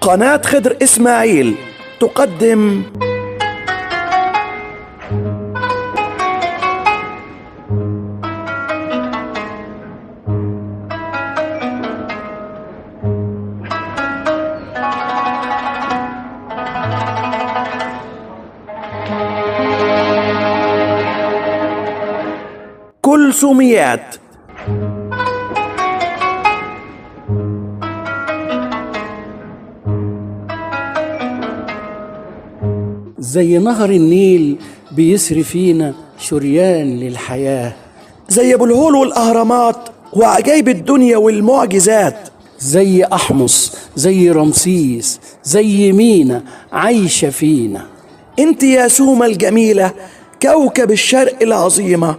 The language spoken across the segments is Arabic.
قناة خضر إسماعيل تقدم كلثوميات. زي نهر النيل بيسري فينا شريان للحياة، زي أبو الهول والأهرامات وعجائب الدنيا والمعجزات، زي أحمص، زي رمسيس، زي مينا عايشة فينا. انت يا سومة الجميلة كوكب الشرق العظيمة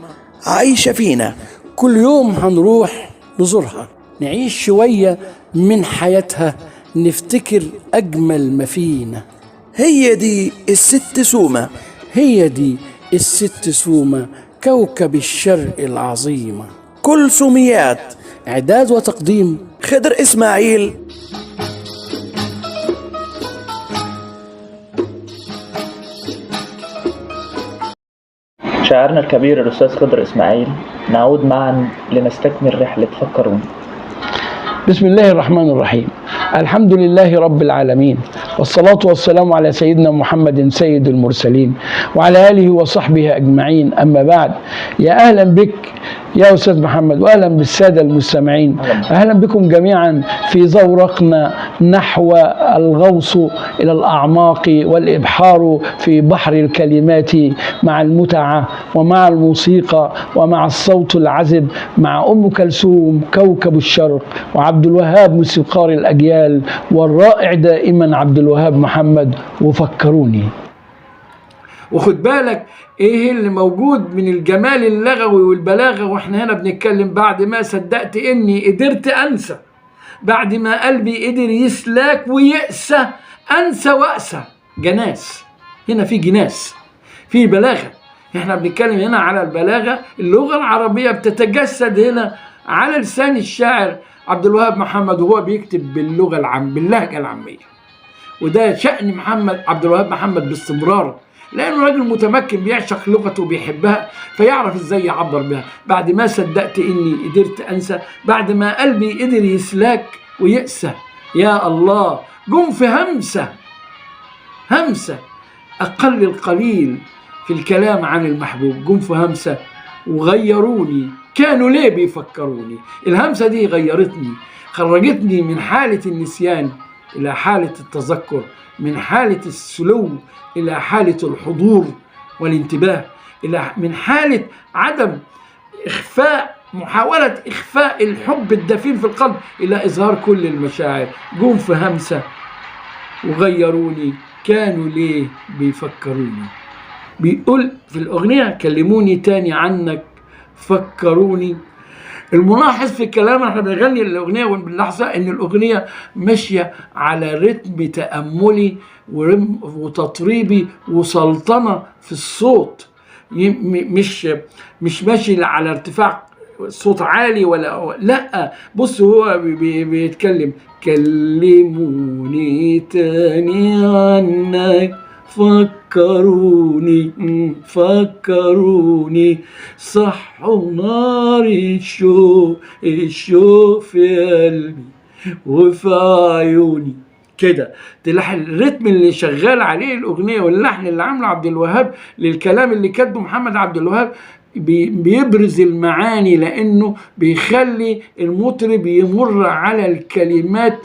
عايشة فينا. كل يوم هنروح نزورها، نعيش شوية من حياتها، نفتكر أجمل ما فينا. هي دي الست سومة، هي دي الست سومة كوكب الشرق العظيمة. كلثوميات، إعداد وتقديم خضر إسماعيل. شاعرنا الكبير الأستاذ خضر إسماعيل، نعود معا لنستكمل رحلة فكروني. بسم الله الرحمن الرحيم. الحمد لله رب العالمين، والصلاة والسلام على سيدنا محمد سيد المرسلين وعلى آله وصحبه أجمعين. أما بعد، يا أهلا بك يا أستاذ محمد، وأهلا بالسادة المستمعين. أهلا بكم جميعا في زورقنا نحو الغوص إلى الأعماق والإبحار في بحر الكلمات، مع المتعة ومع الموسيقى ومع الصوت العذب، مع أم كلثوم كوكب الشرق، وعبد الوهاب موسيقار الأجيال، والرائع دائما عبد الوهاب محمد. وفكروني. وخد بالك ايه اللي موجود من الجمال اللغوي والبلاغه واحنا هنا بنتكلم. بعد ما صدقت اني قدرت انسى، بعد ما قلبي قدر يسلاك ويأسى، انسى وأسى. جناس، هنا في جناس، في بلاغه. احنا بنتكلم هنا على البلاغه. اللغه العربيه بتتجسد هنا على لسان الشاعر عبد الوهاب محمد وهو بيكتب باللهجه العاميه. وده شأن محمد عبد الوهاب محمد باستمرار، لأنه راجل متمكن بيعشق لغته وبيحبها، فيعرف ازاي يعبر بها. بعد ما صدقت اني قدرت انسى، بعد ما قلبي قدر يسلاك ويأسى، يا الله جم في همسة أقل القليل في الكلام عن المحبوب. جم في همسة وغيروني، كانوا ليه بيفكروني. الهمسة دي غيرتني، خرجتني من حالة النسيان إلى حالة التذكر، من حالة السلو إلى حالة الحضور والانتباه، من حالة عدم محاولة إخفاء الحب الدفين في القلب إلى إظهار كل المشاعر. جم في همسة وغيروني، كانوا ليه بيفكروني. بيقول في الأغنية كلموني تاني عنك فكروني. الملاحظ في الكلام، احنا بنغني الأغنية وبنلاحظ ان الأغنية ماشية على رتم تأملي وتطريبي وسلطنة في الصوت، مش ماشي على ارتفاع صوت عالي ولا لا. بص هو بيتكلم كلموني تاني عنك فكروني صحوا نار الشوق في قلبي وفي عيوني. كده تلاحظ الريتم اللي شغال عليه الأغنية واللحن اللي عامله عبد الوهاب للكلام اللي كاتبه محمد عبد الوهاب، بيبرز المعاني، لأنه بيخلي المطرب يمر على الكلمات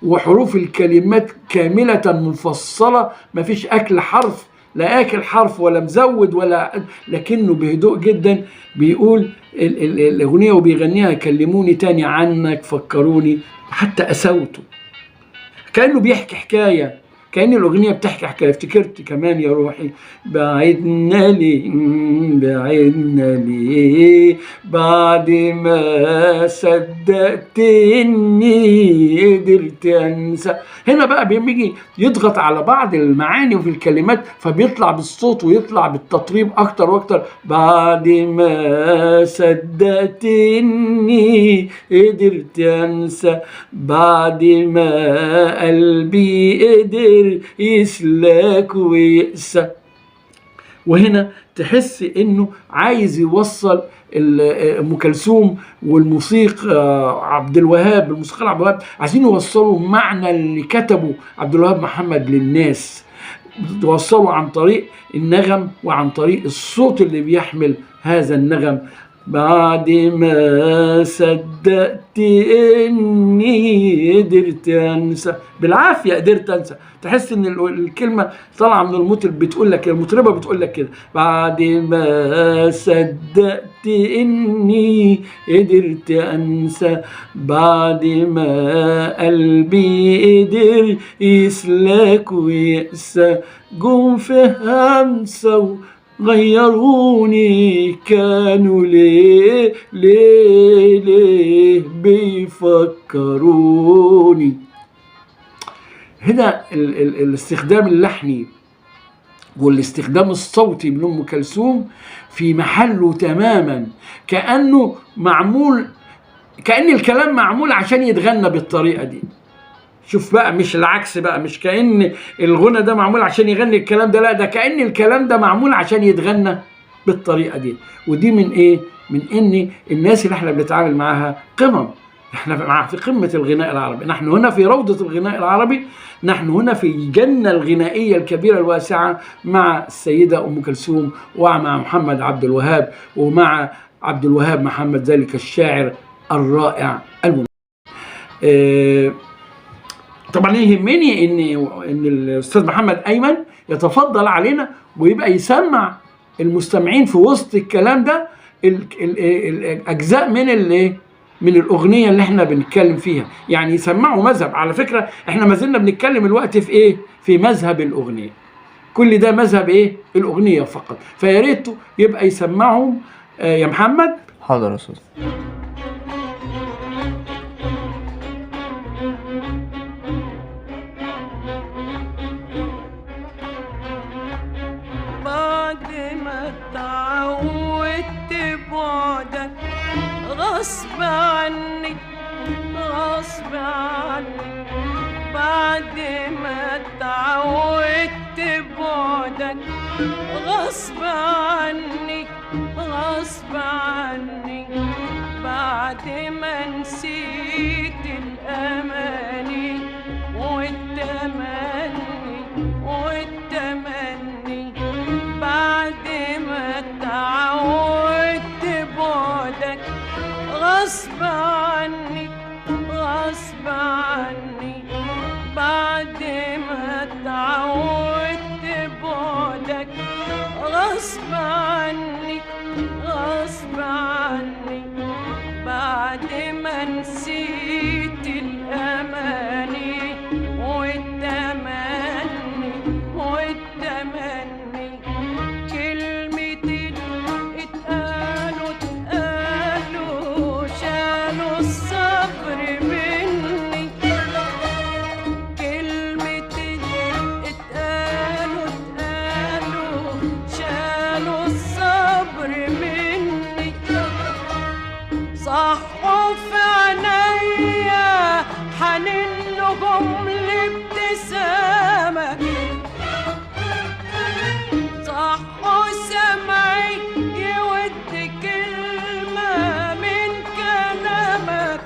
وحروف الكلمات كاملة مفصلة، مفيش أكل حرف، لا أكل حرف ولا مزود ولا، لكنه بهدوء جدا بيقول الأغنية وبيغنيها كلموني تاني عنك فكروني. حتى أسوته كأنه بيحكي حكاية، كأن الأغنية بتحكي حكاية. افتكرت كمان يا روحي بعدنا ليه بعدنا ليه بعد ما صدقت إني قدرت أنسى. هنا بقى بيجي يضغط على بعض المعاني وفي الكلمات فبيطلع بالصوت ويطلع بالتطريب أكتر وأكتر. بعد ما صدقت إني قدرت أنسى بعد ما قلبي قدر يسلك ويقسى. وهنا تحس انه عايز يوصل ام كلثوم والموسيقى عبد الوهاب، الموسيقى عبد الوهاب عايزين يوصلوا معنى اللي كتبه عبد الوهاب محمد للناس، توصلوا عن طريق النغم وعن طريق الصوت اللي بيحمل هذا النغم. بعد ما صدقت اني قدرت انسى، بالعافيه قدرت انسى. تحس ان الكلمه طالعه من المطرب، بتقول لك المطربه بتقول لك كده بعد ما صدقت اني قدرت انسى بعد ما قلبي قدر يسلك ويقسى. جم في همسه غيروني كانوا ليه ليه ليه بيفكروني. هنا الاستخدام اللحني والاستخدام الصوتي من أم كلثوم في محله تماما، كأنه معمول، كأن الكلام معمول عشان يتغنى بالطريقة دي. شوف بقى، مش العكس بقى، مش كأن الغنى ده معمول عشان يغني الكلام ده، لا ده كأن الكلام ده معمول عشان يتغنى بالطريقة دي. ودي من ايه؟ من ان الناس اللي احنا بنتعامل معاها قمم، احنا في قمة الغناء العربي، نحن هنا في روضة الغناء العربي، نحن هنا في الجنة الغنائية الكبيرة الواسعة مع السيدة أم كلثوم ومع محمد عبد الوهاب ومع عبد الوهاب محمد ذلك الشاعر الرائع المميز. طبعا يهمني ان الاستاذ محمد ايمن يتفضل علينا ويبقى يسمع المستمعين في وسط الكلام ده الاجزاء من الاغنيه اللي احنا بنتكلم فيها، يعني يسمعوا مذهب. على فكره احنا ما زلنا بنتكلم الوقت في ايه؟ في مذهب الاغنيه. كل ده مذهب ايه؟ الاغنيه فقط. فيا ريت يبقى يسمعهم يا محمد. حاضر يا استاذ. غصب عني غصب عني بعد ما اتعودت بعدك غصب عني غصب عني بعد ما نسيت الأماني والتمني والتمني بعد ما اتعودت بعدك غصب عني غصب عني بعد ما اتعودت بعدك غصب عني غصب عني بعد ما نسيت الأماني والتمني والتمني كلمتين اتقالوا شالوا الصبر مني كلمتين اتقالوا شالوا الصبر مني صحوا في عينيا حنين لهم الابتسامة صحوا سمعي يود كلمة من كلامك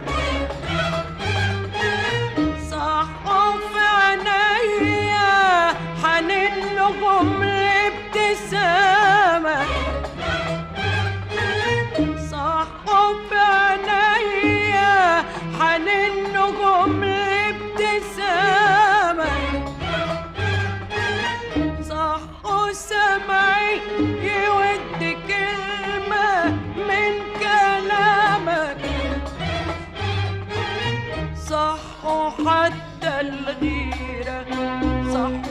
صحوا في عينيا حنين لهم الابتسامة صحوا في عينيا حنين لهم الابتسامة صحوا سمعي يود كلمة من كلامك صحوا حتى الغيرة صحوا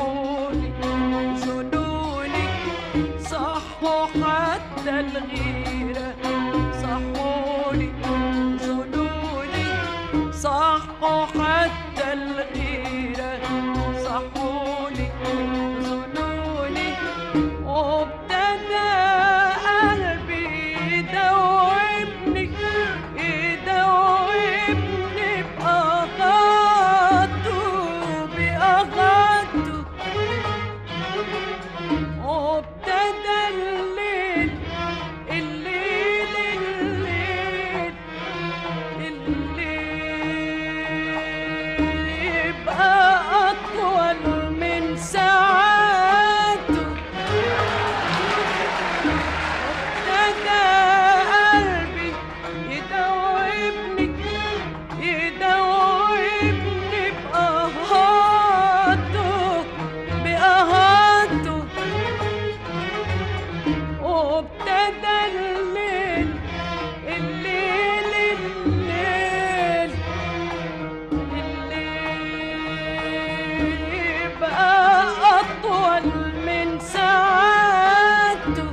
أطول من ساعته،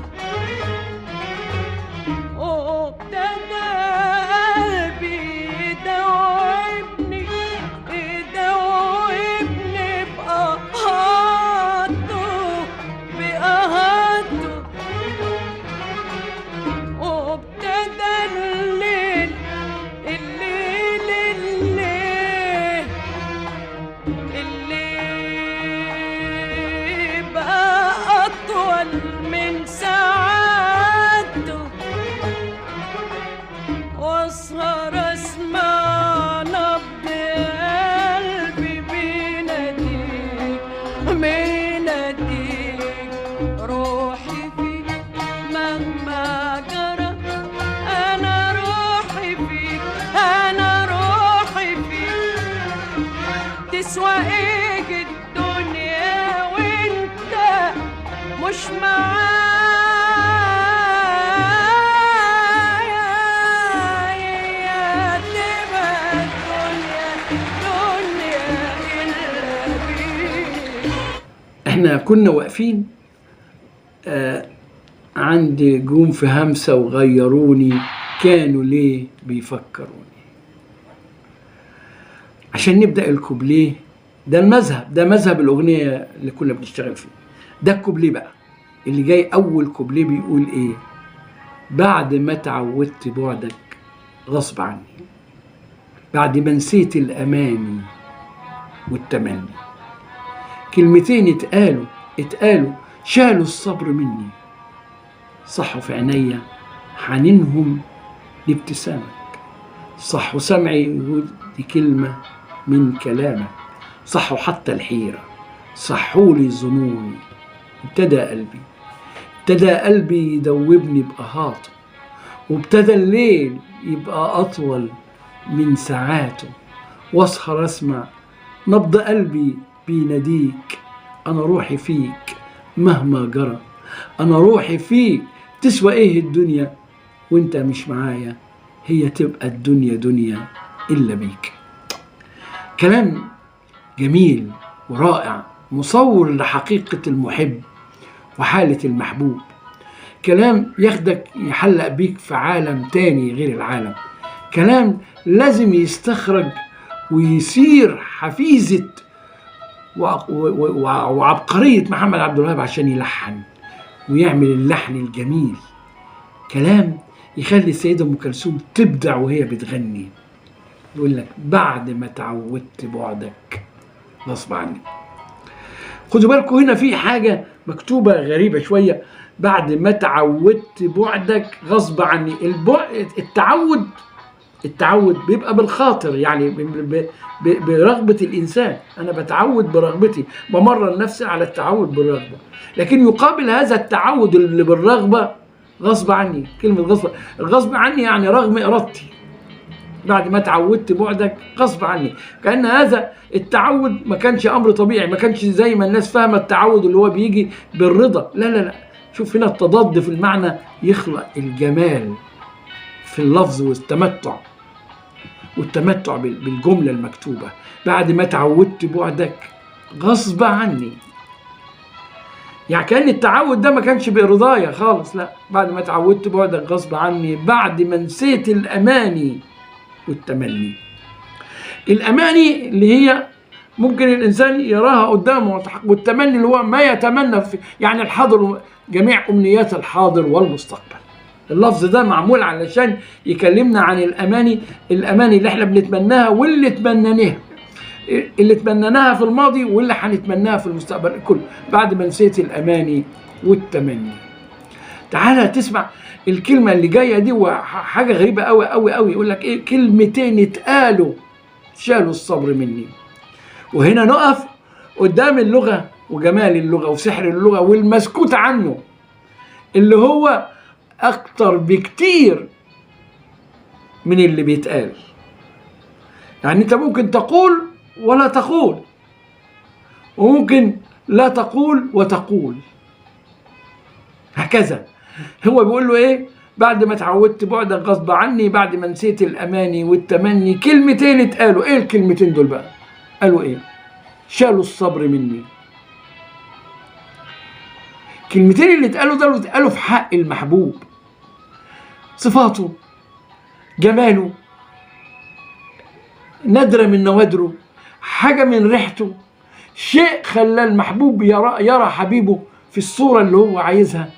وابتدى قلبي يدوبني بقهاته، وابتدى الليل بقى أطول من ساعته، واسهر اسمع نبض قلبي بيناديك روحي فيك مهما جرى، انا روحي فيك، انا روحي فيك، تسوى ايه الدنيا وانت مش معايا، تبقى الدنيا إلا بيك. احنا كنا واقفين عندي جم في همسة وغيروني، كانوا ليه بيفكروني. عشان نبدأ الكوبليه ده المذهب، ده مذهب الأغنية اللي كنا بنشتغل فيه. ده الكوبليه بقى اللي جاي، أول كوبليه بيقول إيه؟ بعد ما تعودت بعدك غصب عني، بعد ما نسيت الأماني والتمني، كلمتين اتقالوا شالوا الصبر مني، صحوا في عينيا حنينهم لابتسامك، صحوا سمعي يقول دي كلمة من كلامك، صحوا حتى الحيرة، صحوا لي ظنوني، ابتدى قلبي يدوبني بقهاته، وابتدى الليل يبقى أطول من ساعاته، واسهر اسمع نبض قلبي بيناديك، أنا روحي فيك مهما جرى، أنا روحي فيك، تسوى إيه الدنيا وإنت مش معايا، هي تبقى الدنيا دنيا إلا بيك. كلام جميل ورائع، مصور لحقيقة المحب وحالة المحبوب، كلام ياخدك يحلق بيك في عالم تاني غير العالم، كلام لازم يستخرج ويصير حفيظة وعبقرية محمد عبد الوهاب عشان يلحن ويعمل اللحن الجميل، كلام يخلي السيدة أم كلثوم تبدع وهي بتغني، يقول لك بعد ما تعودت بعدك غصب عني. خدوا بالكم هنا في حاجة مكتوبة غريبة شوية، بعد ما تعودت بعدك غصب عني. التعود بيبقى بالخاطر، يعني برغبة الإنسان، أنا بتعود برغبتي، بمرن نفسي على التعود بالرغبة، لكن يقابل هذا التعود اللي بالرغبة غصب عني. كلمة غصب عني يعني رغم إرادتي، بعد ما تعودت بعدك غصب عني، كأن هذا التعود ما كانش أمر طبيعي، ما كانش زي ما الناس فاهمة التعود اللي هو بيجي بالرضا، لا لا لا. شوف هنا التضاد في المعنى يخلق الجمال في اللفظ والتمتع بالجملة المكتوبة، بعد ما تعودت بعدك غصب عني، يعني كأن التعود ده ما كانش برضايا خالص، لا، بعد ما تعودت بعدك غصب عني، بعد ما نسيت الأماني والتمني. الأماني اللي هي ممكن الإنسان يراها قدامه، والتمني اللي هو ما يتمنى يعني الحاضر، جميع أمنيات الحاضر والمستقبل. اللفظ ده معمول علشان يكلمنا عن الأماني اللي احنا بنتمناها واللي تمنناها في الماضي واللي هنتمناها في المستقبل كله، بعد ما نسيت الأماني والتمني. تعالى تسمع الكلمة اللي جاية دي، وحاجة غريبة قوي قوي قوي، يقول لك ايه؟ كلمتين اتقالوا شالوا الصبر مني. وهنا نقف قدام اللغة وجمال اللغة وسحر اللغة والمسكوت عنه، اللي هو أكتر بكتير من اللي بيتقال. يعني أنت ممكن تقول ولا تقول، وممكن لا تقول وتقول، هكذا. هو بيقول له إيه؟ بعد ما تعودت بعدك غصب عني، بعد ما نسيت الأماني والتمني، كلمتين اتقالوا. إيه الكلمتين دول بقى؟ قالوا إيه؟ شالوا الصبر مني. الكلمتين اللي اتقالوا ده اتقالوا في حق المحبوب، صفاته، جماله، ندرة من نوادره، حاجة من ريحته، شيء خلى المحبوب يرى حبيبه في الصورة اللي هو عايزها،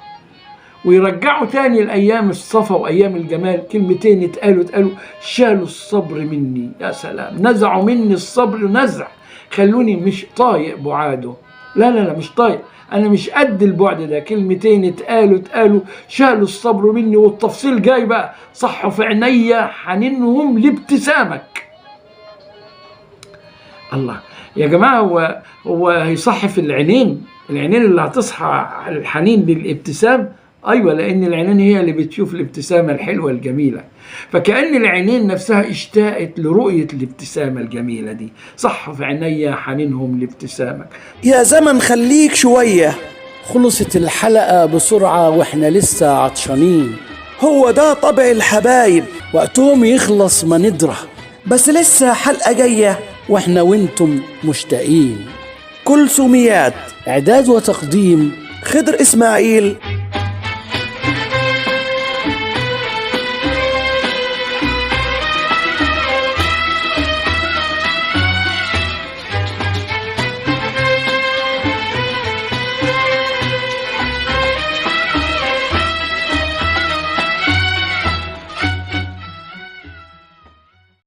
ويرجعوا تاني لأيام الصفا وأيام الجمال. كلمتين اتقالوا شالوا الصبر مني، يا سلام، نزعوا مني الصبر نزع، خلوني مش طايق بعاده. لا مش طايق، أنا مش قد البعد ده. كلمتين اتقالوا شالوا الصبر مني، والتفصيل جاي بقى، صحوا في عينيا حنينهم لابتسامك. الله يا جماعة، هو هيصح في العينين اللي هتصحى الحنين للابتسام؟ أيوة، لأن العينين هي اللي بتشوف الابتسامة الحلوة الجميلة، فكأن العينين نفسها اشتاقت لرؤية الابتسامة الجميلة دي. صح في عينيا حنينهم لابتسامك. يا زمن خليك شوية. خلصت الحلقة بسرعة واحنا لسه عطشانين، هو ده طبع الحبايب، وقتهم يخلص ما ندرى، بس لسه حلقة جاية واحنا وانتم مشتاقين. كل سميات، إعداد وتقديم خضر إسماعيل.